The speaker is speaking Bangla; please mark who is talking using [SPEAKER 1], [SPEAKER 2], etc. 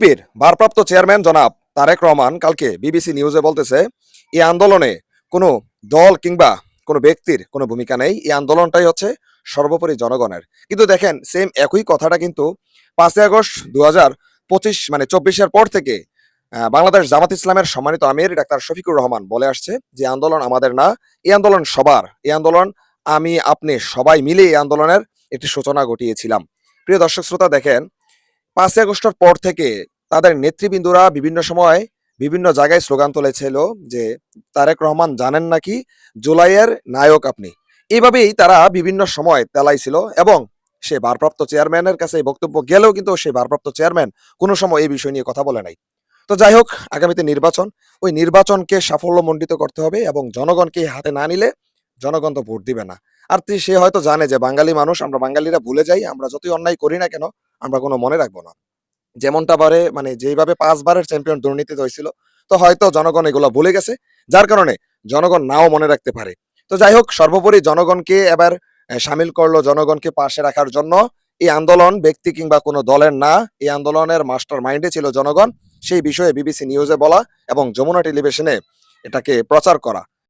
[SPEAKER 1] বিএনপির ভারপ্রাপ্ত চেয়ারম্যান জনাব তারেক রহমান কালকে বিবিসি নিউজে বলতেছে, এই আন্দোলনে কোনো দল কিংবা কোনো ব্যক্তির কোনো ভূমিকা নেই, এই আন্দোলনটাই হচ্ছে সর্বোপরি জনগণের। কিন্তু দেখেন, সেম একই কথাটা কিন্তু 5ই আগস্ট 2025 মানে 24-এর পর থেকে বাংলাদেশ জামাত ইসলামের সম্মানিত আমির ডাক্তার শফিকুর রহমান বলে আসছে যে আন্দোলন আমাদের না, এই আন্দোলন সবার, এই আন্দোলন আমি আপনি সবাই মিলে এই আন্দোলনের একটি সূচনা ঘটিয়েছিলাম। প্রিয় দর্শক শ্রোতা, দেখেন 5ই আগস্টের পর থেকে তাদের নেতৃবৃন্দরা বিভিন্ন সময় বিভিন্ন জায়গায় স্লোগান তুলেছিল যে তারেক রহমান জানেন নাকি জুলাইয়ের নায়ক আপনি। এইভাবেই তারা বিভিন্ন সময় তেলাইছিল এবং সে ভারপ্রাপ্ত চেয়ারম্যানের কাছে এই বক্তব্য গেলেও কিন্তু সেই ভারপ্রাপ্ত চেয়ারম্যান কোনো সময় এই বিষয় নিয়ে কথা বলে নাই। তো যাই হোক, আগামীতে নির্বাচন, ওই নির্বাচনকে সাফল্যমণ্ডিত করতে হবে এবং জনগণকে হাতে না নিলে জনগণ তো ভোট দিবে না। আর সে হয়তো জানে যে বাঙালি মানুষ, আমরা বাঙালিরা ভুলে যাই, আমরা যতই অন্যায় করি না কেন আমরা কোনো মনে রাখবো না। যেমনটা বারে মানে যেইভাবে ৫ বারের চ্যাম্পিয়ন দুর্নীতিতে হয়েছিল, তো হয়তো জনগণ এগুলো ভুলে গেছে। যার কারণে জনগণ নাও মনে রাখতে পারে। তো যাই হোক, সর্বোপরি জনগণকে এবার শামিল করলো, জনগণকে পাশে রাখার জন্য এই আন্দোলন ব্যক্তি কিংবা কোনো দলের না, এই আন্দোলনের মাস্টার মাইন্ডে ছিল জনগণ। সেই বিষয়ে বিবিসি নিউজে বলা এবং যমুনা টেলিভিশনে এটাকে প্রচার করা।